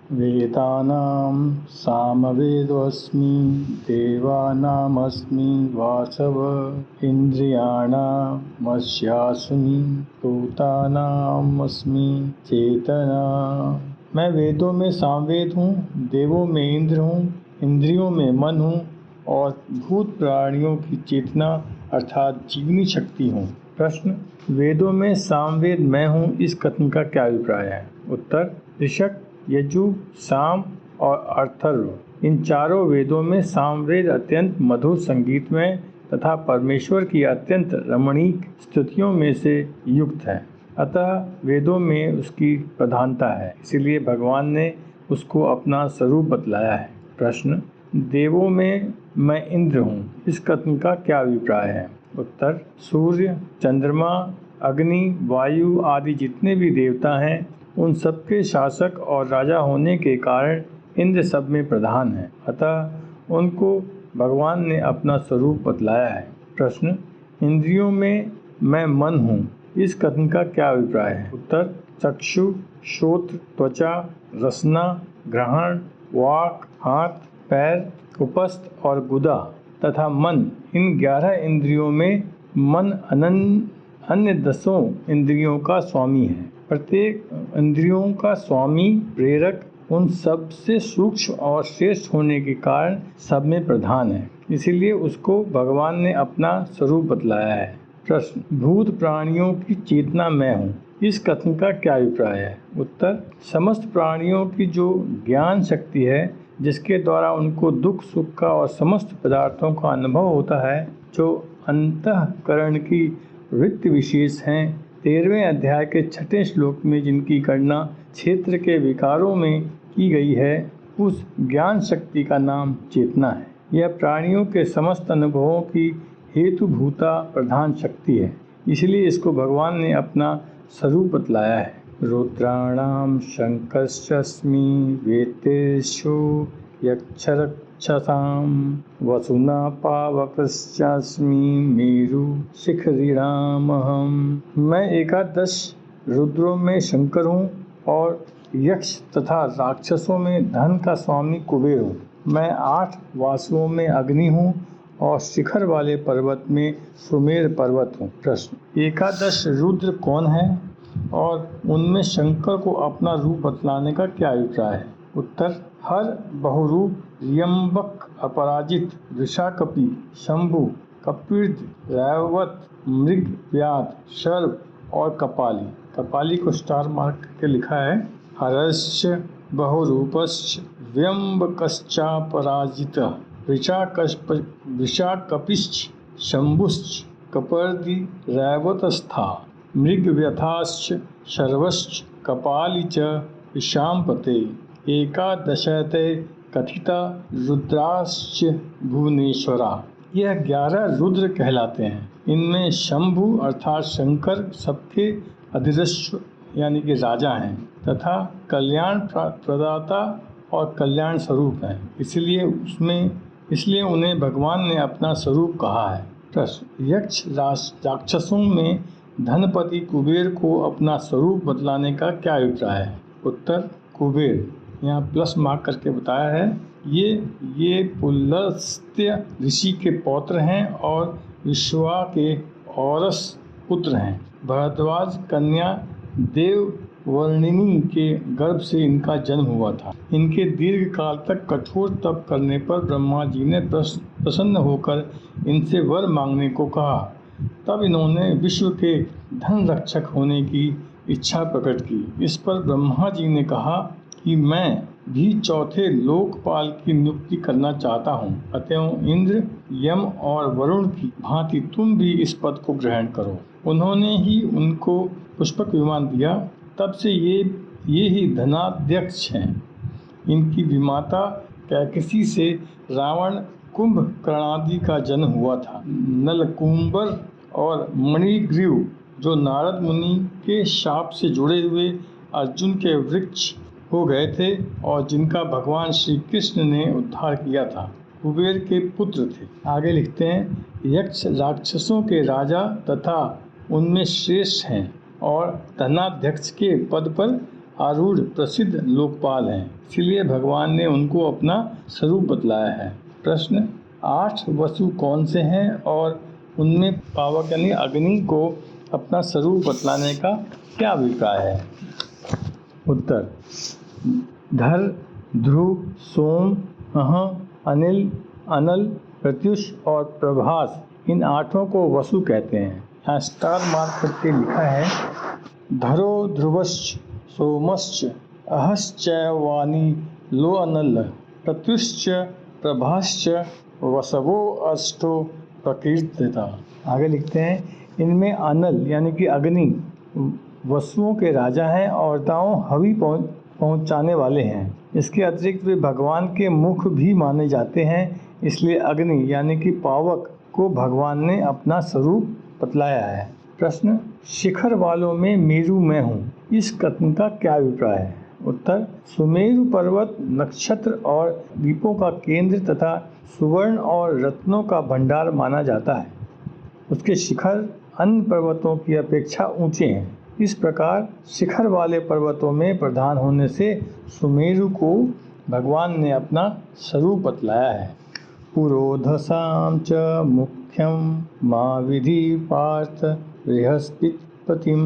वेदानां सामवेदोऽस्मि देवानामस्मि वासवः इन्द्रियाणामस्यास्मि भूतानामस्मि चेतना। मैं वेदों में सामवेद हूँ, देवों में इंद्र हूँ, इंद्रियों में मन हूँ और भूत प्राणियों की चेतना अर्थात जीवनी शक्ति हूँ। प्रश्न, वेदों में सामवेद मैं हूँ इस कथन का क्या अभिप्राय है? उत्तर, ऋषक, यजु, साम और अथर्व इन चारों वेदों में सामवेद अत्यंत मधुर संगीतमय तथा परमेश्वर की अत्यंत रमणीक स्तुतियों में से युक्त है। अतः वेदों में उसकी प्रधानता है, इसीलिए भगवान ने उसको अपना स्वरूप बतलाया है। प्रश्न, देवों में मैं इंद्र हूँ इस कथन का क्या अभिप्राय है? उत्तर, सूर्य, चंद्रमा, अग्नि, वायु आदि जितने भी देवता हैं उन सबके शासक और राजा होने के कारण इंद्र सब में प्रधान है, अतः उनको भगवान ने अपना स्वरूप बतलाया है। प्रश्न, इंद्रियों में मैं मन हूँ इस कथन का क्या अभिप्राय है? उत्तर, चक्षु, श्रोत्र, त्वचा, रसना, ग्रहण, वाक, हाथ, पैर, उपस्थ और गुदा तथा मन, इन 11 इंद्रियों में मन अन्य 10 इंद्रियों का स्वामी है। प्रत्येक इंद्रियों का स्वामी प्रेरक उन सब से सूक्ष्म और श्रेष्ठ होने के कारण सब में प्रधान है, इसीलिए उसको भगवान ने अपना स्वरूप बतलाया है। प्रश्न, भूत प्राणियों की चेतना मैं हूँ इस कथन का क्या अभिप्राय है? उत्तर, समस्त प्राणियों की जो ज्ञान शक्ति है जिसके द्वारा उनको दुख सुख का और समस्त पदार्थों का अनुभव होता है, जो अंतःकरण की वृत्ति विशेष हैं, 13वें अध्याय के 6ठे श्लोक में जिनकी गणना क्षेत्र के विकारों में की गई है, उस ज्ञान शक्ति का नाम चेतना है। यह प्राणियों के समस्त अनुभवों की हेतुभूता प्रधान शक्ति है, इसलिए इसको भगवान ने अपना स्वरूप बतलाया है। रुद्राणाम शंकरस्मि वेत्तेषु यक्षरक्षसां वसुना पावकस्मि मेरु शिखरिणामहम्। मैं 11 रुद्रों में शंकर हूँ और यक्ष तथा राक्षसों में धन का स्वामी कुबेर हूँ। मैं 8 वासुओं में अग्नि हूँ और शिखर वाले पर्वत में सुमेर पर्वत हूँ। प्रश्न, 11 रुद्र कौन है और उनमें शंकर को अपना रूप बतलाने का क्या अभिप्राय है? उत्तर, हर बहुरूप, यमवक, अपराजित, वृषाकपि, शंभु, कपिर्द, रैवत, मृग, व्याध, सर्प और कपाली। कपाली को स्टार मार्क करके लिखा है। हरश्च बहुरूपश्च व्यम्बकश्चापराजितः वृषाकपिश्च शंभुश्च कपर्दि रैवतस्था मृगव्यथाश्च शर्वश्च कपाली च विशाम्पते। 11 कथिता रुद्राश्च भुवनेश्वरा। यह 11 रुद्र कहलाते हैं। इनमें शंभु अर्थात शंकर सबके अधिरश्व यानी कि राजा हैं तथा कल्याण प्रदाता और कल्याण स्वरूप हैं, इसलिए उन्हें भगवान ने अपना स्वरूप कहा है। प्रश्न, यक्ष राक्षसों में धनपति कुबेर को अपना स्वरूप बतलाने का क्या अभिप्राय है? उत्तर, कुबेर, यहाँ प्लस मार्क करके बताया है, ये पुलस्त्य ऋषि के पौत्र हैं और विश्वा के औरस पुत्र हैं। भरद्वाज कन्या देववर्णिनी के गर्भ से इनका जन्म हुआ था। इनके दीर्घ काल तक कठोर तप करने पर ब्रह्मा जी ने प्रसन्न होकर इनसे वर मांगने को कहा। तब इन्होंने विश्व के धन रक्षक होने की इच्छा प्रकट की। इस पर ब्रह्मा जी ने कहा कि मैं भी चौथे लोकपाल की नियुक्ति करना चाहता हूँ, अतएव इंद्र, यम और वरुण की भांति तुम भी इस पद को ग्रहण करो। उन्होंने ही उनको पुष्पक विमान दिया। तब से ये ही धनाध्यक्ष हैं। इनकी विमाता कैकसी से रावण कुंभकर्णादि का जन्म हुआ था। नलकुंबर और मणिग्रीव जो नारद मुनि के शाप से जुड़े हुए अर्जुन के वृक्ष हो गए थे और जिनका भगवान श्री कृष्ण ने उद्धार किया था, कुबेर के पुत्र थे। आगे लिखते हैं, यक्ष राक्षसों के राजा तथा उनमें श्रेष्ठ हैं और धनाध्यक्ष के पद पर आरूढ़ प्रसिद्ध लोकपाल हैं, इसलिए भगवान ने उनको अपना स्वरूप बतलाया है। प्रश्न, 8 वसु कौन से हैं और उनमें पावक यानी अग्नि को अपना स्वरूप बतलाने का क्या अभिप्राय है? उत्तर, धर, ध्रुव, सोम, अह, अनिल, अनल, प्रत्युष और प्रभास, इन 8 को वसु कहते हैं। यहाँ स्टार मार्क करके लिखा है, धरो ध्रुवश्च सोमश्च अहश्चैवानि लो अनल प्रत्युश्च प्रभाश्च वसवो अष्टो प्रकीर्तिता। आगे लिखते हैं, इनमें अनल यानी कि अग्नि वसुओं के राजा हैं और देवताओं हवि पहुंचाने वाले हैं। इसके अतिरिक्त वे भगवान के मुख भी माने जाते हैं, इसलिए अग्नि यानी कि पावक को भगवान ने अपना स्वरूप बतलाया है। प्रश्न, शिखर वालों में मेरु मैं हूँ, इस कथन का क्या अभिप्राय है? उत्तर, सुमेरु पर्वत नक्षत्र और द्वीपों का केंद्र तथा सुवर्ण और रत्नों का भंडार माना जाता है। उसके शिखर अन्य पर्वतों की अपेक्षा ऊंचे हैं। इस प्रकार शिखर वाले पर्वतों में प्रधान होने से सुमेरु को भगवान ने अपना स्वरूप बतलाया है। पुरोधसां च मुख्यं मा विधि पार्थ बृहस्पतिपतिं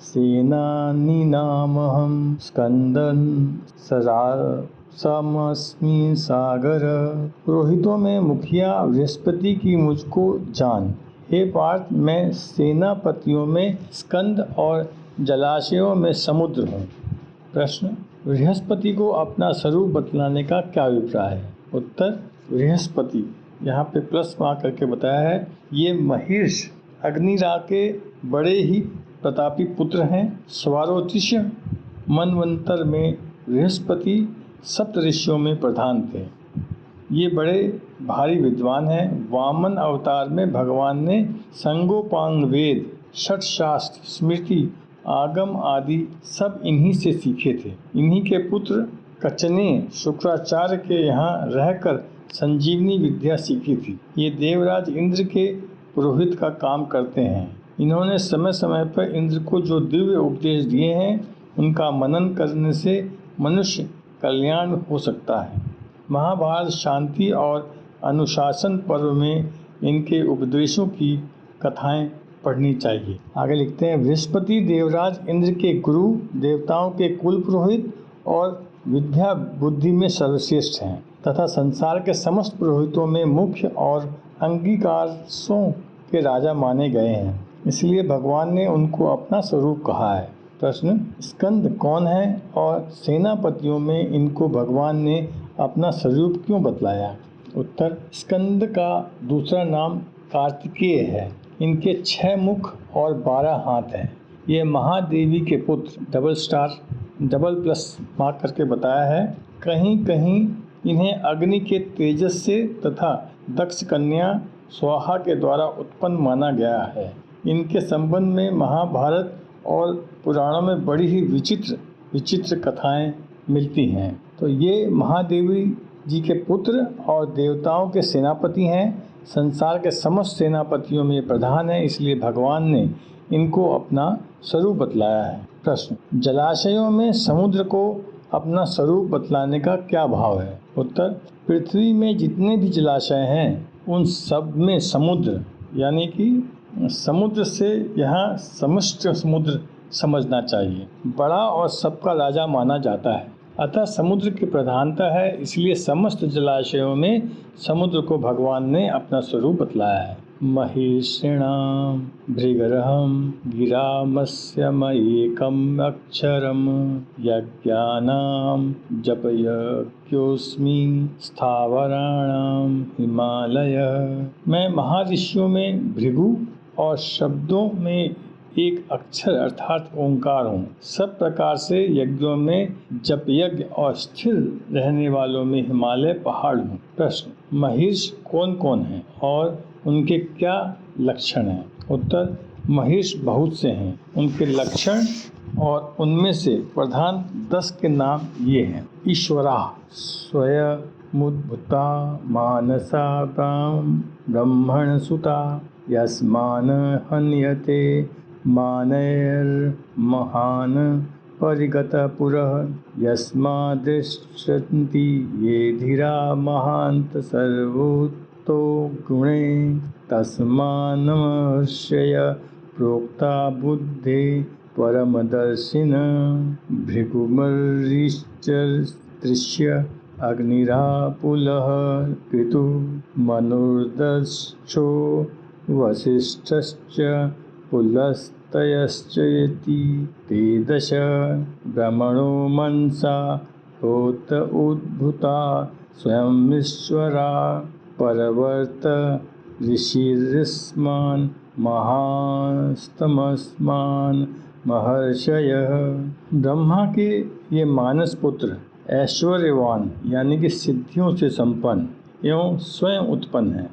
सेनानीनामहं स्कंदन समस्मि सागर। पुरोहितों में मुखिया बृहस्पति की मुझको जान। हे पार्थ, मैं सेनापतियों में स्कंद और जलाशयों में समुद्र हूँ। प्रश्न, बृहस्पति को अपना स्वरूप बतलाने का क्या अभिप्राय है? उत्तर, बृहस्पति यहाँ पे प्लस मार्क करके बताया है, ये महिष अग्निरा के बड़े ही प्रतापी पुत्र हैं। स्वारोचिष मनवंतर में बृहस्पति सप्तऋषियों में प्रधान थे। ये बड़े भारी विद्वान हैं। वामन अवतार में भगवान ने संगोपांग वेद, षट शास्त्र, स्मृति, आगम आदि सब इन्हीं से सीखे थे। इन्हीं के पुत्र कचने शुक्राचार्य के यहाँ रहकर संजीवनी विद्या सीखी थी। ये देवराज इंद्र के पुरोहित का काम करते हैं। इन्होंने समय समय पर इंद्र को जो दिव्य उपदेश दिए हैं, उनका मनन करने से मनुष्य कल्याण हो सकता है। महाभारत शांति और अनुशासन पर्व में इनके उपदेशों की कथाएं पढ़नी चाहिए। आगे लिखते हैं, बृहस्पति देवराज इंद्र के गुरु, देवताओं के कुल पुरोहित और विद्या बुद्धि में सर्वश्रेष्ठ हैं तथा संसार के समस्त पुरोहितों में मुख्य और अंगीकारसों के राजा माने गए हैं। इसलिए भगवान ने उनको अपना स्वरूप कहा है। प्रश्न, स्कंद कौन है और सेनापतियों में इनको भगवान ने अपना स्वरूप क्यों बतलाया? उत्तर, स्कंद का दूसरा नाम कार्तिकेय है। इनके 6 मुख और 12 हाथ हैं। ये महादेवी के पुत्र, डबल प्लस मार्क करके बताया है। कहीं कहीं इन्हें अग्नि के तेजस से तथा दक्ष कन्या स्वाहा के द्वारा उत्पन्न माना गया है। इनके संबंध में महाभारत और पुराणों में बड़ी ही विचित्र कथाएं मिलती हैं। तो ये महादेवी जी के पुत्र और देवताओं के सेनापति हैं। संसार के समस्त सेनापतियों में प्रधान है, इसलिए भगवान ने इनको अपना स्वरूप बतलाया है। प्रश्न, जलाशयों में समुद्र को अपना स्वरूप बतलाने का क्या भाव है? उत्तर, पृथ्वी में जितने भी जलाशय हैं उन सब में समुद्र यानी कि समुद्र से यहाँ समस्त समुद्र समझना चाहिए, बड़ा और सबका राजा माना जाता है। अतः समुद्र की प्रधानता है, इसलिए समस्त जलाशयों में समुद्र को भगवान ने अपना स्वरूप बतलाया है। महिषिणां भृगर्हं गिरामस्यमएकम् अक्षरं यज्ञानां जपयज्ञोऽस्मि स्थावराणां हिमालयः। मैं महर्षियों में भृगु और शब्दों में एक अक्षर अर्थात ओंकार हूँ। सब प्रकार से यज्ञों में जप यज्ञ और स्थिर रहने वालों में हिमालय पहाड़ हूँ। प्रश्न, महिष कौन कौन है और उनके क्या लक्षण हैं? उत्तर, महिष बहुत से हैं। उनके लक्षण और उनमें से प्रधान 10 के नाम ये हैं। ईश्वरा स्वयमुद्भूता मानसा ब्रह्मण सुता यस्मान हन्यते मानैर्महान परिगतः पुरः यस्माद्दृश्यन्ति ये धीरा महान्त सर्वतो गुणे तस्मान्नमर्षय प्रोक्ता बुद्धे परमदर्शिन भृगुमरीश्च अग्निरापुलः क्रतुः मनुर्दक्षो वसिष्ठश्च पुलस्त्यश्च इति ते दश ब्रह्मणो मनसा होत उद्भूता स्वयमीश्वरा परवर्त ऋषिर्यस्मान् महास्तमस्मान् महर्षयः। ब्रह्मा के ये मानस पुत्र ऐश्वर्यवान यानी कि सिद्धियों से संपन्न एवं स्वयं उत्पन्न है,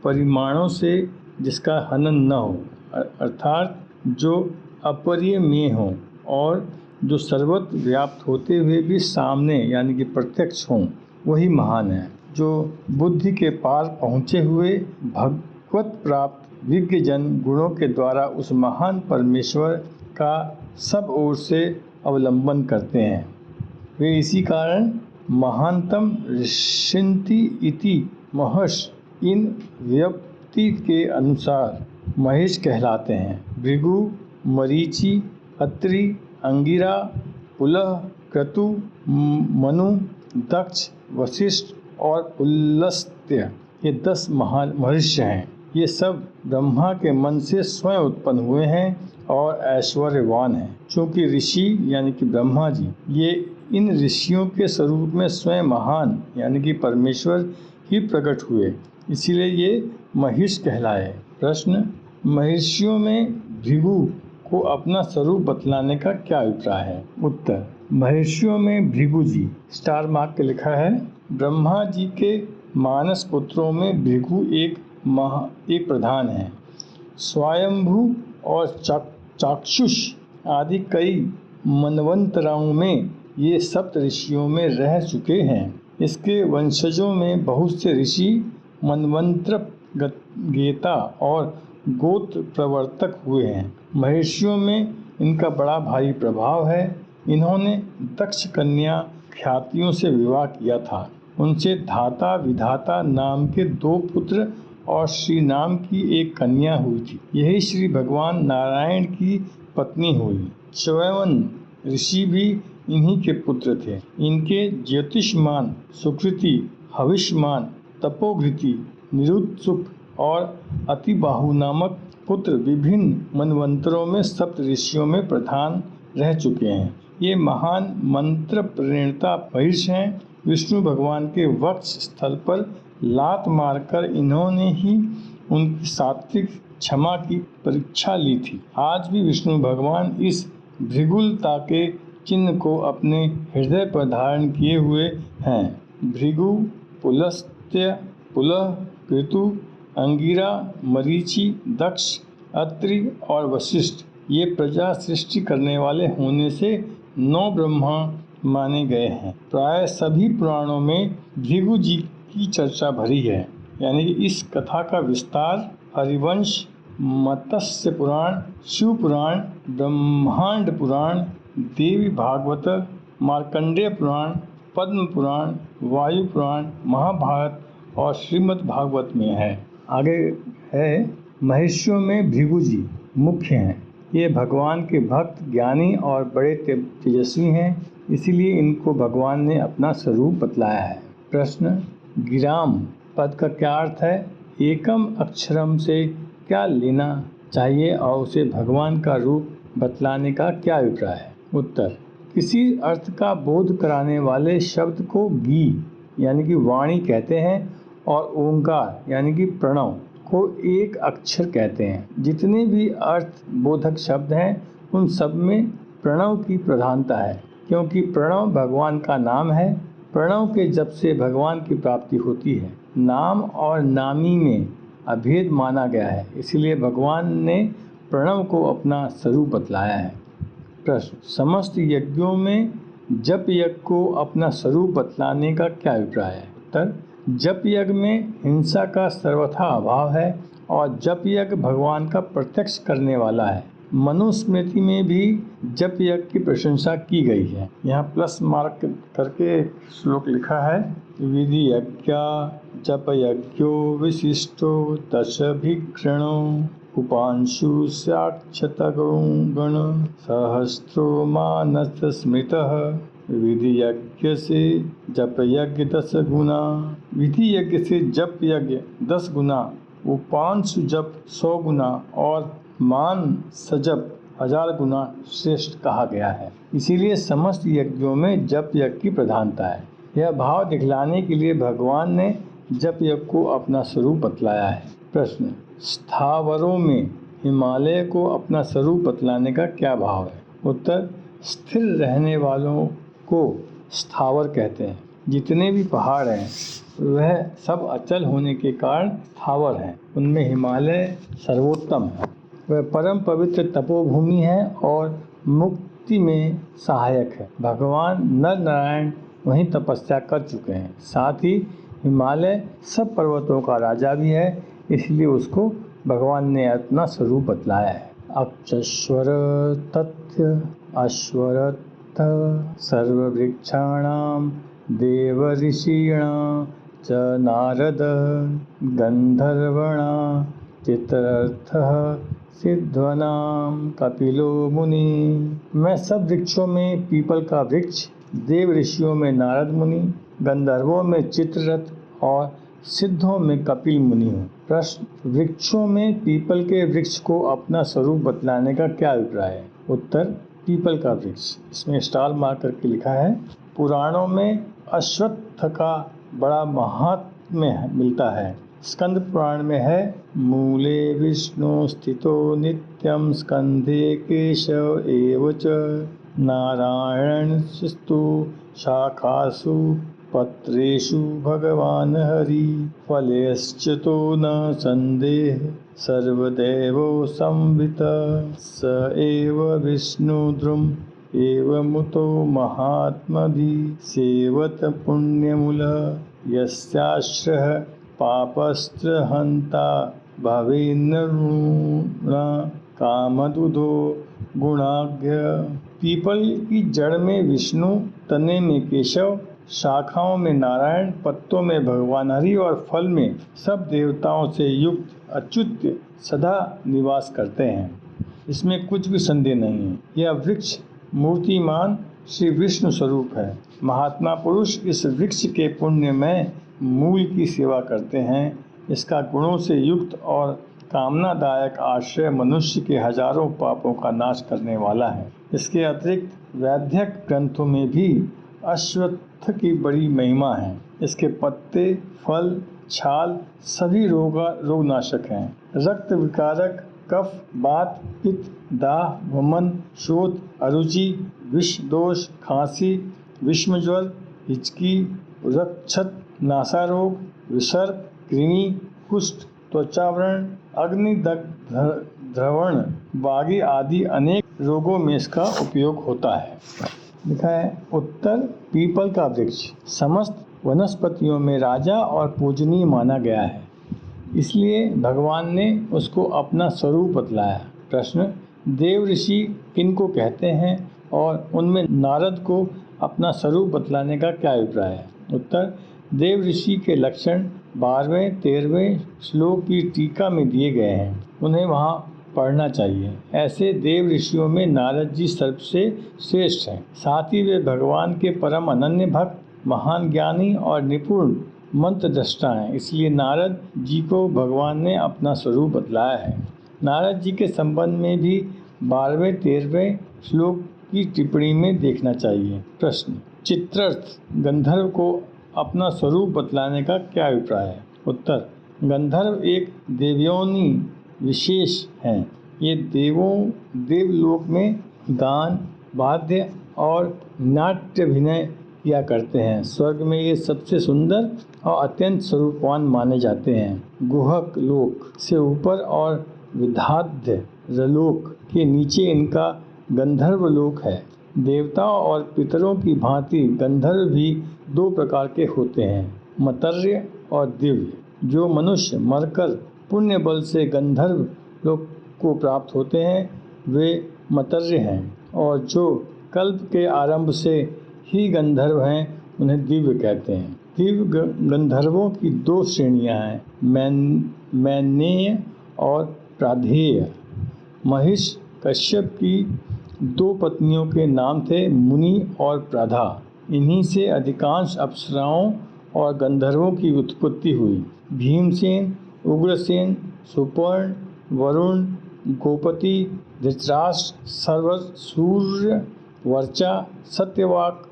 परिमाणों से जिसका हनन न हो, अर्थात जो अपरिमेय हो और जो सर्वत्र व्याप्त होते हुए भी सामने यानी कि प्रत्यक्ष हों, वही महान है। जो बुद्धि के पार पहुँचे हुए भगवत प्राप्त विज्ञ जन गुणों के द्वारा उस महान परमेश्वर का सब ओर से अवलंबन करते हैं, वे इसी कारण महानतम ऋषिन्ति इति महर्ष इन व्युत्पत्ति के अनुसार महेश कहलाते हैं। भृगु, मरीचि, अत्रि, अंगिरा, पुलह, क्रतु, मनु, दक्ष, वशिष्ठ और पुलस्त्य ये 10 महान महर्षि हैं। ये सब ब्रह्मा के मन से स्वयं उत्पन्न हुए हैं और ऐश्वर्यवान हैं। चूँकि ऋषि यानी कि ब्रह्मा जी ये इन ऋषियों के स्वरूप में स्वयं महान यानी कि परमेश्वर ही प्रकट हुए, इसीलिए ये महिष कहलाए। प्रश्न, महर्षियों में भृगु को अपना स्वरूप बतलाने का क्या अभिप्राय है? उत्तर, महर्षियों में भृगु जी स्टार मार्क के लिखा है। ब्रह्मा जी के मानस पुत्रों में भृगु एक प्रधान है। स्वयंभू और चाक्षुष आदि कई मनवंतराओं में ये सप्त ऋषियों में रह चुके हैं। इसके वंशजों में बहुत से ऋषि मनवंतर गेता और गोत्र प्रवर्तक हुए हैं। महर्षियों में इनका बड़ा भारी प्रभाव है। इन्होंने दक्ष कन्या ख्यातियों से विवाह किया था। उनसे धाता विधाता नाम के 2 पुत्र और श्री नाम की एक कन्या हुई थी। यही श्री भगवान नारायण की पत्नी हुई। च्यवन ऋषि भी इन्हीं के पुत्र थे। इनके ज्योतिषमान, सुकृति, हविष्मान, तपोघृति, निरुत्सुक और अतिबाहु नामक पुत्र विभिन्न मनवंतरों में सप्त ऋषियों में प्रधान रह चुके हैं। ये महान मंत्र प्रणेता महिष हैं। विष्णु भगवान के वक्ष स्थल पर लात मारकर इन्होंने ही उनकी सात्विक क्षमा की परीक्षा ली थी। आज भी विष्णु भगवान इस भृगुलता के चिन्ह को अपने हृदय पर धारण किए हुए हैं। भृगु, पुलस्त्य, पुलह, क्रतु, अंगिरा, मरीचि, दक्ष, अत्रि और वशिष्ठ ये प्रजा सृष्टि करने वाले होने से 9 ब्रह्मा माने गए हैं। प्राय सभी पुराणों में भृगु जी की चर्चा भरी है। यानी कि इस कथा का विस्तार हरिवंश, मत्स्य पुराण, शिव पुराण, ब्रह्मांड पुराण, देवी भागवत, मार्कंडेय पुराण, पद्म पुराण, वायु पुराण, महाभारत और श्रीमद् भागवत में है। आगे है, महर्षियों में भृगु जी मुख्य हैं। ये भगवान के भक्त, ज्ञानी और बड़े तेजस्वी हैं, इसीलिए इनको भगवान ने अपना स्वरूप बतलाया है। प्रश्न, गिराम पद का क्या अर्थ है? एकम अक्षरम से क्या लेना चाहिए और उसे भगवान का रूप बतलाने का क्या अभिप्राय है? उत्तर, किसी अर्थ का बोध कराने वाले शब्द को गी यानी कि वाणी कहते हैं और ओंकार यानी कि प्रणव को एक अक्षर कहते हैं। जितने भी अर्थ बोधक शब्द हैं उन सब में प्रणव की प्रधानता है, क्योंकि प्रणव भगवान का नाम है। प्रणव के जप से भगवान की प्राप्ति होती है। नाम और नामी में अभेद माना गया है, इसलिए भगवान ने प्रणव को अपना स्वरूप बतलाया है। प्रश्न, समस्त यज्ञों में जप यज्ञ को अपना स्वरूप बतलाने का क्या अभिप्राय है? उत्तर, जप यज्ञ में हिंसा का सर्वथा अभाव है और जप यज्ञ भगवान का प्रत्यक्ष करने वाला है। मनुस्मृति में भी जप यज्ञ की प्रशंसा की गई है। यहाँ प्लस मार्क करके श्लोक लिखा है, विधि यज्ञ जप यज्ञो विशिष्टो दशभिक्षणो उपांशु साक्षतगुण सहस्रो मानस स्मृतः। विधि यज्ञ से जप यज्ञ 10 गुना, विधि यज्ञ से जप यज्ञ 10 गुना, उपांशु जप 100 गुना और मान सजप 1000 गुना श्रेष्ठ कहा गया है। इसीलिए समस्त यज्ञों में जप यज्ञ की प्रधानता है। यह भाव दिखलाने के लिए भगवान ने जप यज्ञ को अपना स्वरूप बतलाया है। प्रश्न, स्थावरों में हिमालय को अपना स्वरूप बतलाने का क्या भाव है? उत्तर, स्थिर रहने वालों को स्थावर कहते हैं। जितने भी पहाड़ हैं वह सब अचल होने के कारण स्थावर हैं। उनमें हिमालय सर्वोत्तम है। वह परम पवित्र तपोभूमि है और मुक्ति में सहायक है। भगवान नर नारायण वहीं तपस्या कर चुके हैं। साथ ही हिमालय सब पर्वतों का राजा भी है, इसलिए उसको भगवान ने अपना स्वरूप बतलाया है। अक्षस्वर तथ्य अश्वरथ सर्ववृक्षाणां देव ऋषीणां च नारद गंधर्वणा चित्रर्थः सिद्धवनां कपिलो मुनि। मैं सब वृक्षों में पीपल का वृक्ष, देव ऋषियों में नारद मुनि, गंधर्वों में चित्ररथ और सिद्धों में कपिल मुनि हूँ। प्रश्न, वृक्षों में पीपल के वृक्ष को अपना स्वरूप बतलाने का क्या अभिप्राय है? उत्तर, पीपल का वृक्ष, इसमें स्टार मार करके लिखा है। पुराणों में अश्वत्थ का बड़ा महात्म्य मिलता है। स्कंद पुराण में है, मूले विष्णु स्थितो नित्यं स्कंधे केशव एव च नारायणस्तु शाखासु पत्रेषु भगवान हरि फलेश्च तो न संदेह सर्वदेवो संवित स एव विष्णुद्रुम एवमुतो महात्मभि सेवत पुण्यमूल यस्याश्रयः पापस्त्रहन्ता भवेन्नृण कामदुधो गुणाढ्य। पीपल की जड़ में विष्णु, तने में केशव, शाखाओं में नारायण, पत्तों में भगवान हरि और फल में सब देवताओं से युक्त अच्युत सदा निवास करते हैं। इसमें कुछ भी संदेह नहीं है। यह वृक्ष मूर्तिमान श्री विष्णु स्वरूप है। महात्मा पुरुष इस वृक्ष के पुण्य में मूल की सेवा करते हैं। इसका गुणों से युक्त और कामनादायक आश्रय मनुष्य के हजारों पापों का नाश करने वाला है। इसके अतिरिक्त वैद्यक ग्रंथों में भी अश्वत्थ की बड़ी महिमा है। इसके पत्ते, फल, छाल सभी रोगनाशक हैं। रक्त विकारक, कफ, वात, पित्त, दाह, वमन, शोथ, अरुचि, विष दोष, खांसी, विषमज्वर, हिचकी, रक्षत, नासारोग, विसर्प, कृमि, कुष्ठ, त्वचाव्रण, अग्निदग्ध द्रवण, बागी आदि अनेक रोगों में इसका उपयोग होता है। लिखा है, उत्तर, पीपल का वृक्ष समस्त वनस्पतियों में राजा और पूजनीय माना गया है, इसलिए भगवान ने उसको अपना स्वरूप बतलाया। प्रश्न, देव ऋषि किनको कहते हैं और उनमें नारद को अपना स्वरूप बतलाने का क्या अभिप्राय है? उत्तर, देव ऋषि के लक्षण 12वें 13वें श्लोक की टीका में दिए गए हैं। उन्हें वहाँ पढ़ना चाहिए। ऐसे देव ऋषियों में नारद जी सबसे श्रेष्ठ हैं। साथ ही वे भगवान के परम अनन्य भक्त, महान ज्ञानी और निपुण मंत्र दृष्टा हैं। इसलिए नारद जी को भगवान ने अपना स्वरूप बतलाया है। नारद जी के संबंध में भी 12वें 13वें श्लोक की टिप्पणी में देखना चाहिए। प्रश्न, चित्रर्थ गंधर्व को अपना स्वरूप बतलाने का क्या अभिप्राय है? उत्तर, गंधर्व एक देवयोनि विशेष हैं। ये देवलोक में गान, वाद्य और नाट्य अभिनय किया करते हैं। स्वर्ग में ये सबसे सुंदर और अत्यंत स्वरूपवान माने जाते हैं। गुहक लोक से ऊपर और विधाध्य रलोक के नीचे इनका गंधर्व लोक है। देवताओं और पितरों की भांति गंधर्व भी 2 प्रकार के होते हैं, मतर्य और दिव्य। जो मनुष्य मरकर पुण्य बल से गंधर्व लोक को प्राप्त होते हैं वे मतर्य हैं, और जो कल्प के आरंभ से ही गंधर्व हैं उन्हें दिव्य कहते हैं। दिव्य गंधर्वों की दो श्रेणियां हैं, मैनेय और प्राधेय। महिष कश्यप की दो पत्नियों के नाम थे मुनि और प्राधा। इन्हीं से अधिकांश अप्सराओं और गंधर्वों की उत्पत्ति हुई। भीमसेन, उग्रसेन, सुपर्ण, वरुण, गोपति, धृतराष्ट्र, सर्वर, सूर्य, वर्चा, सत्यवाक,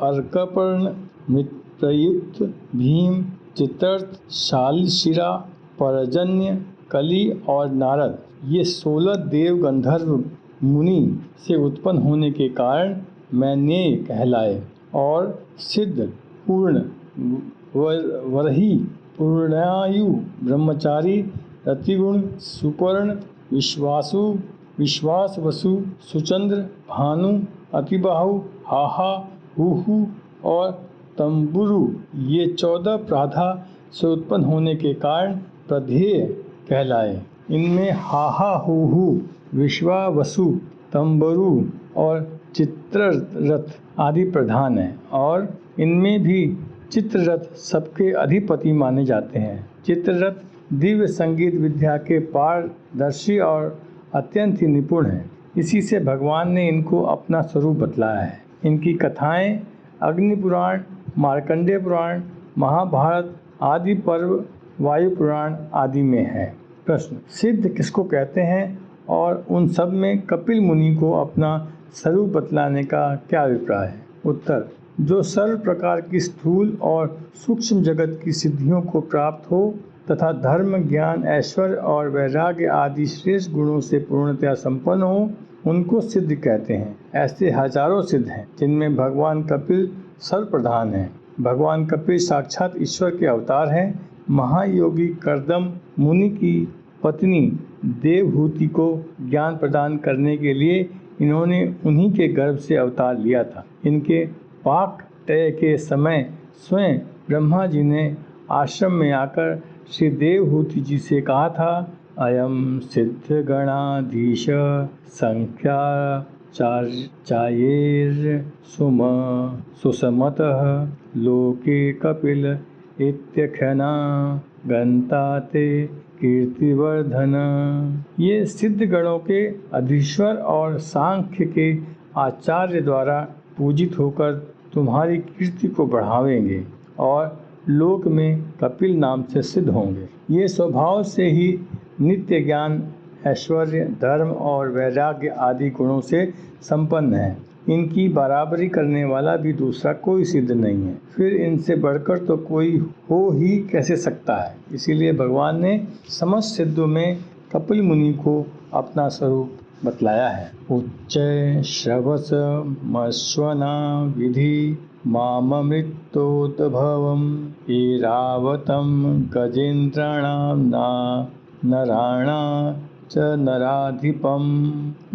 अर्कपर्ण, मित्रयुक्त, भीम, चित्ररथ, शालशिरा, पर्जन्य, कलि और नारद, ये 16 देव गंधर्व मुनि से उत्पन्न होने के कारण मैनेय कहलाए, और सिद्ध, पूर्ण, वरही, पूर्णायु, ब्रह्मचारी, रतिगुण, सुपर्ण, विश्वासवसु, सुचंद्र, भानु, अतिबाहु, हाहा, हुहु और तंबुरु, ये 14 प्राधा से उत्पन्न होने के कारण प्रधेय कहलाए। इनमें हाहा, हुहु, विश्वावसु, तंबुरु और चित्ररथ आदि प्रधान हैं, और इनमें भी चित्ररथ सबके अधिपति माने जाते हैं। चित्ररथ दिव्य संगीत विद्या के पारदर्शी और अत्यंत ही निपुण हैं। इसी से भगवान ने इनको अपना स्वरूप बतलाया है। इनकी कथाएं अग्नि पुराण, मार्कंडेय पुराण, महाभारत आदि पर्व, वायु पुराण आदि में है। प्रश्न, सिद्ध किसको कहते हैं और उन सब में कपिल मुनि को अपना स्वरूप बतलाने का क्या अभिप्राय है? उत्तर, जो सर्व प्रकार की स्थूल और सूक्ष्म जगत की सिद्धियों को प्राप्त हो तथा धर्म, ज्ञान, ऐश्वर्य और वैराग्य आदि श्रेष्ठ गुणों से पूर्णतया संपन्न हो, उनको सिद्ध कहते हैं। ऐसे हजारों सिद्ध हैं जिनमें भगवान कपिल सर्वप्रधान हैं। भगवान कपिल साक्षात ईश्वर के अवतार हैं। महायोगी कर्दम मुनि की पत्नी देवहूति को ज्ञान प्रदान करने के लिए इन्होंने उन्हीं के गर्भ से अवतार लिया था। इनके पाकटय के समय स्वयं ब्रह्मा जी ने आश्रम में आकर श्री देवहूति जी से कहा था, अयम सिद्ध गणाधीश संख्या चायेर सुसमतः लोके कपिल इत्यख्याना गंताते कीर्तिवर्धन। ये सिद्ध गणों के अधीश्वर और सांख्य के आचार्य द्वारा पूजित होकर तुम्हारी कीर्ति को बढ़ावेंगे और लोक में कपिल नाम से सिद्ध होंगे। ये स्वभाव से ही नित्य ज्ञान, ऐश्वर्य, धर्म और वैराग्य आदि गुणों से संपन्न है। इनकी बराबरी करने वाला भी दूसरा कोई सिद्ध नहीं है। फिर इनसे बढ़कर तो कोई हो ही कैसे सकता है। इसीलिए भगवान ने समस्त सिद्धों में कपिल मुनि को अपना स्वरूप बतलाया है। उच्च श्रवस मश्वना विधि मामृतोद्भवम् ऐरावतं गजेन्द्राणां नराणा च नराधिपम।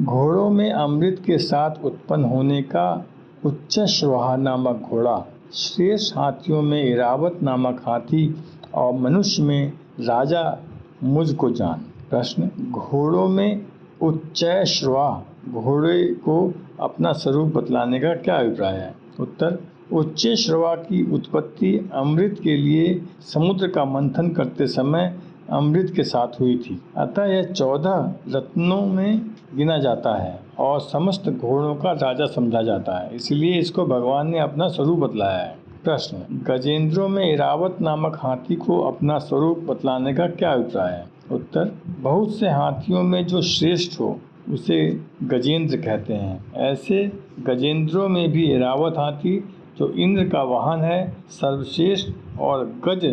घोड़ों में अमृत के साथ उत्पन्न होने का उच्चश्रवा नामक घोड़ा, श्रेष्ठ हाथियों में ऐरावत नामक हाथी और मनुष्य में राजा मुझ को जान। प्रश्न, घोड़ों में उच्चश्रवा घोड़े को अपना स्वरूप बतलाने का क्या अभिप्राय है? उत्तर, उच्चश्रवा की उत्पत्ति अमृत के लिए समुद्र का मंथन करते समय अमृत के साथ हुई थी। अतः यह 14 रत्नों में गिना जाता है और समस्त घोड़ों का राजा समझा जाता है। इसलिए इसको भगवान ने अपना स्वरूप बतलाया है। प्रश्न, गजेंद्रों में ऐरावत नामक हाथी को अपना स्वरूप बतलाने का क्या अभिप्राय है? उत्तर, बहुत से हाथियों में जो श्रेष्ठ हो उसे गजेंद्र कहते हैं। ऐसे गजेंद्रों में भी ऐरावत हाथी, जो इंद्र का वाहन है, सर्वश्रेष्ठ और गज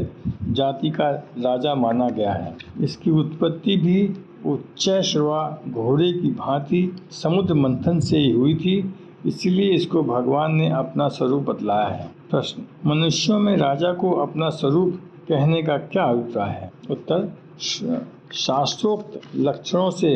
जाति का राजा माना गया है। इसकी उत्पत्ति भी उच्चश्रवा घोड़े की भांति समुद्र मंथन से ही हुई थी। इसलिए इसको भगवान ने अपना स्वरूप बतलाया है। प्रश्न, मनुष्यों में राजा को अपना स्वरूप कहने का क्या अभिप्राय है? उत्तर, शास्त्रोक्त लक्षणों से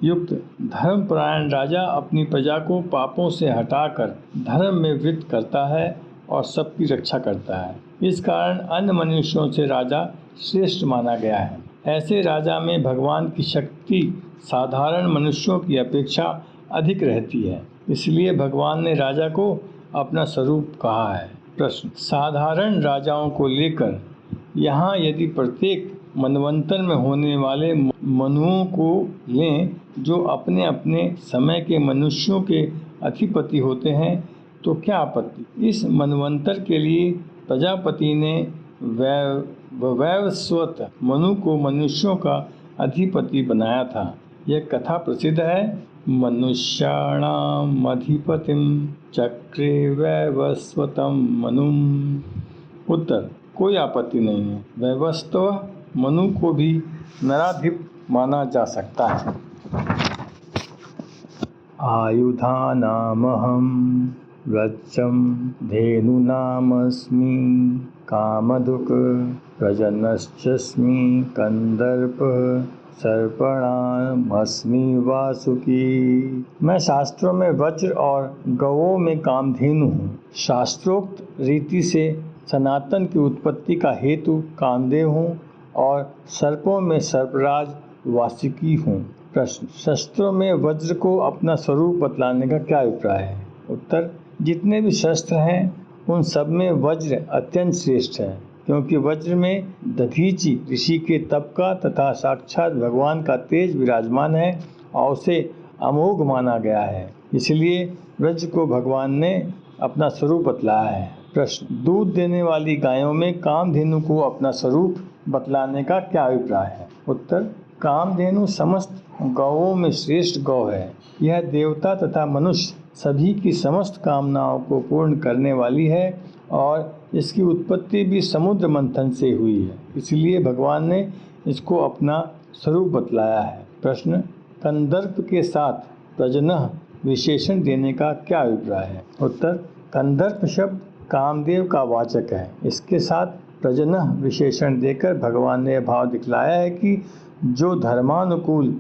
युक्त धर्मपरायण राजा अपनी प्रजा को पापों से हटाकर धर्म में वृत्त करता है और सबकी रक्षा करता है। इस कारण अन्य मनुष्यों से राजा श्रेष्ठ माना गया है। ऐसे राजा में भगवान की शक्ति साधारण मनुष्यों की अपेक्षा अधिक रहती है, इसलिए भगवान ने राजा को अपना स्वरूप कहा है। प्रश्न, साधारण राजाओं को लेकर यहाँ यदि प्रत्येक मनवंतर में होने वाले मनुओं को लें जो अपने अपने समय के मनुष्यों के अधिपति होते हैं तो क्या आपत्ति। इस मनवंतर के लिए प्रजापति ने वैवस्वत मनु को मनुष्यों का अधिपति बनाया था। यह कथा प्रसिद्ध है। मनुष्याणाम अधिपतिम चक्रे वैवस्वतम मनुम। उत्तर, कोई आपत्ति नहीं है। वैवस्वत मनु को भी नराधिप माना जा सकता है। आयुधानामहं वृक्षं धेनुनामस्मि कामधुक् प्रजनश्चास्मि कंदर्प सर्पणामस्मि वासुकी। मैं शास्त्रों में वज्र और गौओं में कामधेनु हूँ। शास्त्रोक्त रीति से सनातन की उत्पत्ति का हेतु कामदेव हूँ और सर्पों में सर्पराज वासुकी हूँ। प्रश्न, शस्त्रों में वज्र को अपना स्वरूप बतलाने का क्या अभिप्राय है। उत्तर, जितने भी शस्त्र हैं उन सब में वज्र अत्यंत श्रेष्ठ है, क्योंकि वज्र में दधीचि ऋषि के तप का तथा साक्षात भगवान का तेज विराजमान है और उसे अमोघ माना गया है, इसलिए वज्र को भगवान ने अपना स्वरूप बतलाया है। प्रश्न, दूध देने वाली गायों में कामधेनु को अपना स्वरूप बतलाने का क्या अभिप्राय है। उत्तर, कामधेनु समस्त गौओं में श्रेष्ठ गौ है। यह देवता तथा मनुष्य सभी की समस्त कामनाओं को पूर्ण करने वाली है और इसकी उत्पत्ति भी समुद्र मंथन से हुई है, इसलिए भगवान ने इसको अपना स्वरूप बतलाया है। प्रश्न, कंदर्प के साथ प्रजनः विशेषण देने का क्या अभिप्राय है। उत्तर, कंदर्प शब्द कामदेव का वाचक है। इसके साथ प्रजनः विशेषण देकर भगवान ने यह भाव दिखलाया है कि जो धर्मानुकूल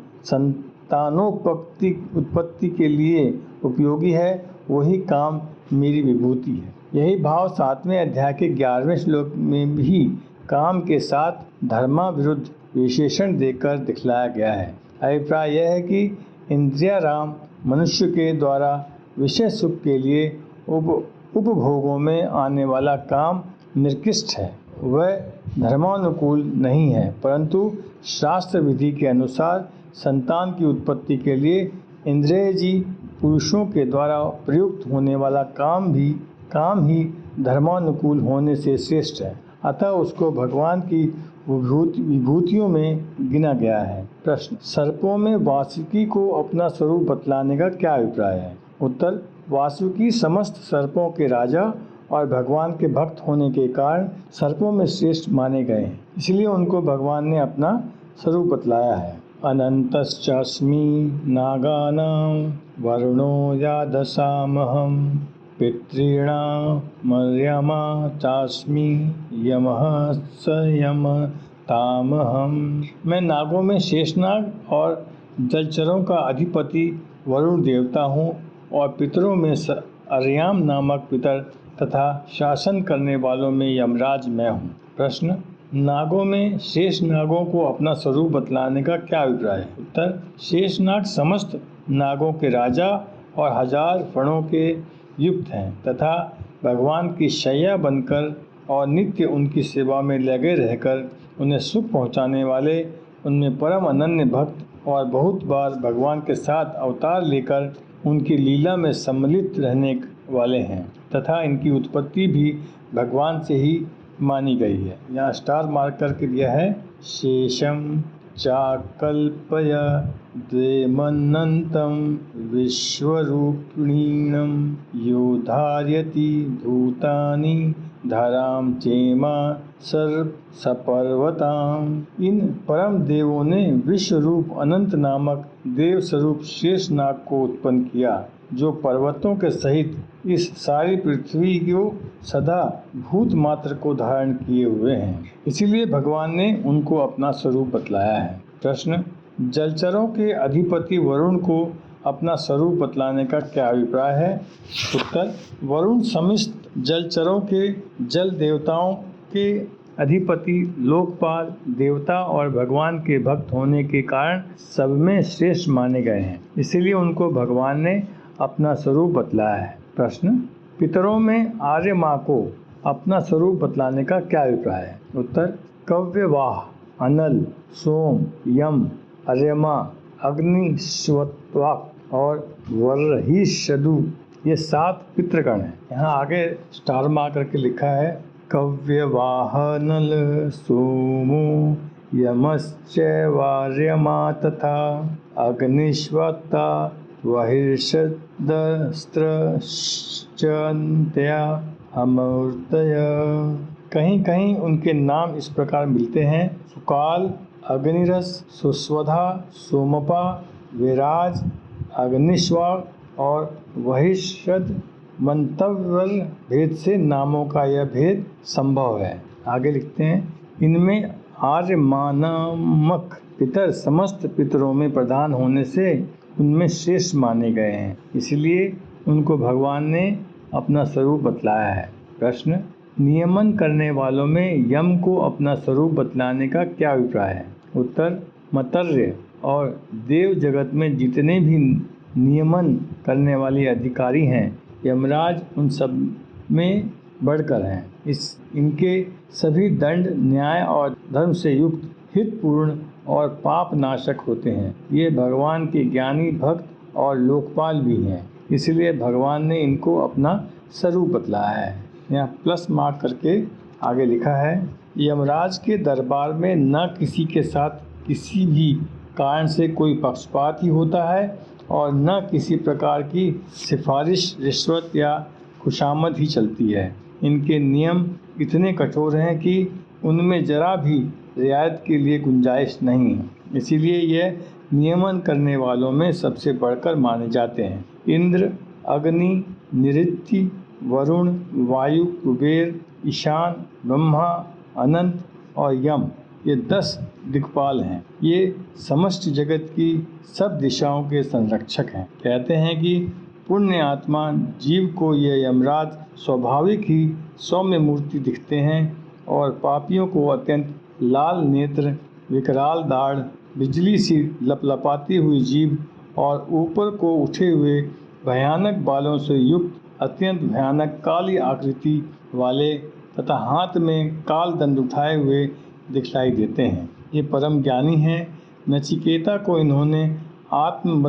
उत्पत्ति के लिए उपयोगी है वही काम मेरी विभूति है। यही भाव 7वें अध्याय के 11वें श्लोक में भी काम के साथ धर्मा विरुद्ध विशेषण देकर दिखलाया गया है। अभिप्राय यह है कि इंद्रियाराम मनुष्य के द्वारा विषय सुख के लिए उपभोगों में आने वाला काम निकृष्ट है, वह धर्मानुकूल नहीं है, परंतु शास्त्र विधि के अनुसार संतान की उत्पत्ति के लिए इंद्रियजी पुरुषों के द्वारा प्रयुक्त होने वाला काम ही धर्मानुकूल होने से श्रेष्ठ है, अतः उसको भगवान की विभूतियों में गिना गया है। प्रश्न, सर्पों में वासुकी को अपना स्वरूप बतलाने का क्या अभिप्राय है। उत्तर, वासुकी समस्त सर्पों के राजा और भगवान के भक्त होने के कारण सर्पों में श्रेष्ठ माने गए हैं, इसलिए उनको भगवान ने अपना स्वरूप बतलाया है। अनंतश्चास्मि नागानां वरुणो यादसामहं पितॄणां मर्यमा चास्मि यमः स यमतामहं। मैं नागों में शेषनाग और जलचरों का अधिपति वरुण देवता हूँ और पितरों में अर्याम नामक पितर तथा शासन करने वालों में यमराज मैं हूँ। प्रश्न, नागों में शेष नागों को अपना स्वरूप बतलाने का क्या अभिप्राय है। उत्तर, शेषनाग समस्त नागों के राजा और 1000 फणों के युक्त हैं तथा भगवान की शैया बनकर और नित्य उनकी सेवा में लगे रहकर उन्हें सुख पहुँचाने वाले, उनमें परम अनन्य भक्त और बहुत बार भगवान के साथ अवतार लेकर उनकी लीला में सम्मिलित रहने वाले हैं तथा इनकी उत्पत्ति भी भगवान से ही मानी गई है। यहाँ स्टार मार्क करके दिया है। शेषम चाकल्पय द्वेमन्नंतम विश्वरूपिणीनम यो धार्यति भूतानि धराम चेमा सर्व सपर्वताम। इन परम देवों ने विश्व रूप अनंत नामक देव स्वरूप शेष नाग को उत्पन्न किया, जो पर्वतों के सहित इस सारी पृथ्वी को सदा भूत मात्र को धारण किए हुए हैं, इसीलिए भगवान ने उनको अपना स्वरूप बतलाया है। प्रश्न, जलचरों के अधिपति वरुण को अपना स्वरूप बतलाने का क्या अभिप्राय है। उत्तर, वरुण समस्त जलचरों के जल देवताओं के अधिपति, लोकपाल, देवता और भगवान के भक्त होने के कारण सब में श्रेष्ठ माने गए हैं। इसीलिए उनको भगवान ने अपना स्वरूप बतलाया है। प्रश्न, पितरों में आर्य माँ को अपना स्वरूप बतलाने का क्या अभिप्राय है? उत्तर, कव्यवाह, अनल, सोम, यम, अर्यमा, अग्नि, श्वत्वाक और वर्हिषदु ये 7 पितृगण हैं। यहाँ आगे स्टार मार करके लिखा है कव्यवाह, नल, सोमो, यमश्चैवार्यमा तथा अग्निश्वत्ता वर्हिषदस्त्रश्चन्त्या अमूर्तय। कहीं कहीं उनके नाम इस प्रकार मिलते हैं: सुकाल, अग्निरस, सुस्वधा, सोमपा, विराज, अग्निश्वाक और वहिषद। मंतव्य भेद से नामों का यह भेद संभव है। आगे लिखते हैं, इनमें आर्यमा नामक पितर समस्त पितरों में प्रधान होने से उनमें श्रेष्ठ माने गए हैं। इसलिए उनको भगवान ने अपना स्वरूप बतलाया है। प्रश्न, नियमन करने वालों में यम को अपना स्वरूप बतलाने का क्या अभिप्राय है? उत्तर, मर्त्य और देव जगत में जितने भी नियमन करने वाले अधिकारी हैं, यमराज उन सब में बढ़कर हैं। इनके सभी दंड न्याय और धर्म से युक्त, हितपूर्ण और पाप नाशक होते हैं। ये भगवान के ज्ञानी भक्त और लोकपाल भी हैं। इसलिए भगवान ने इनको अपना स्वरूप बतलाया है। यहाँ प्लस मार्क करके आगे लिखा है, यमराज के दरबार में न किसी के साथ किसी भी कारण से कोई पक्षपात ही होता है और न किसी प्रकार की सिफारिश, रिश्वत या खुशामद ही चलती है। इनके नियम इतने कठोर हैं कि उनमें जरा भी रियायत के लिए गुंजाइश नहीं है। इसीलिए यह नियमन करने वालों में सबसे बढ़कर माने जाते हैं। इंद्र, अग्नि, निऋति, वरुण, वायु, कुबेर, ईशान, ब्रह्मा, अनंत और यम ये 10 दिक्पाल हैं। ये समस्त जगत की सब दिशाओं के संरक्षक हैं। कहते हैं कि पुण्य आत्मा जीव को ये यमराज स्वाभाविक ही सौम्य मूर्ति दिखते हैं और पापियों को अत्यंत लाल नेत्र, विकराल दाढ़, बिजली सी लपलपाती हुई जीभ और ऊपर को उठे हुए भयानक बालों से युक्त अत्यंत भयानक काली आकृति वाले तथा हाथ में काल दंड उठाए हुए दिखलाई देते हैं। ये परम ज्ञानी हैं। नचिकेता को इन्होंने आत्म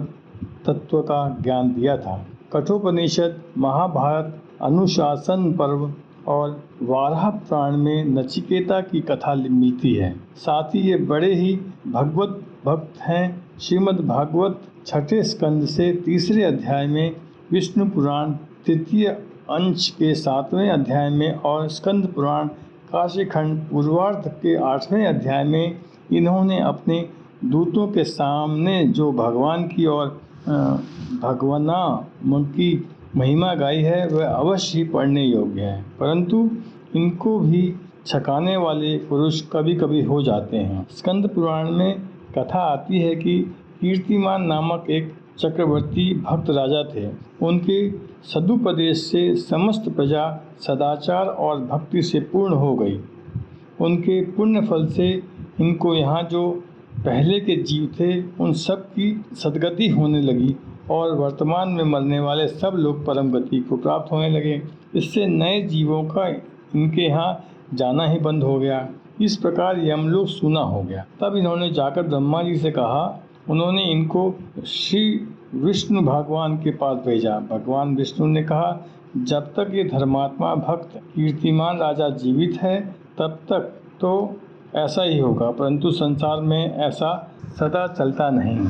तत्व का ज्ञान दिया था। कठोपनिषद, महाभारत, अनुशासन पर्व और वाराह पुराण में नचिकेता की कथा मिलती है। साथ ही ये बड़े ही भगवत भक्त हैं। श्रीमद् भागवत 6ठे स्कंद से 3रे अध्याय में, विष्णु पुराण 3य अंश के 7वें अध्याय में और स्कंद पुराण काशीखंड पूर्वार्ध के 8वें अध्याय में इन्होंने अपने दूतों के सामने जो भगवान की और भगवना की महिमा गाई है वह अवश्य ही पढ़ने योग्य है। परंतु इनको भी छकाने वाले पुरुष कभी कभी हो जाते हैं। स्कंद पुराण में कथा आती है कि कीर्तिमान नामक एक चक्रवर्ती भक्त राजा थे। उनके सदुपदेश से समस्त प्रजा सदाचार और भक्ति से पूर्ण हो गई। उनके पुण्य फल से इनको यहाँ जो पहले के जीव थे उन सब की सद्गति होने लगी और वर्तमान में मरने वाले सब लोग परम गति को प्राप्त होने लगे। इससे नए जीवों का इनके यहाँ जाना ही बंद हो गया। इस प्रकार यमलोक सूना हो गया। तब इन्होंने जाकर ब्रह्मा जी से कहा। उन्होंने इनको श्री विष्णु भगवान के पास भेजा। भगवान विष्णु ने कहा, जब तक ये धर्मात्मा भक्त कीर्तिमान राजा जीवित है तब तक तो ऐसा ही होगा, परंतु संसार में ऐसा सदा चलता नहीं।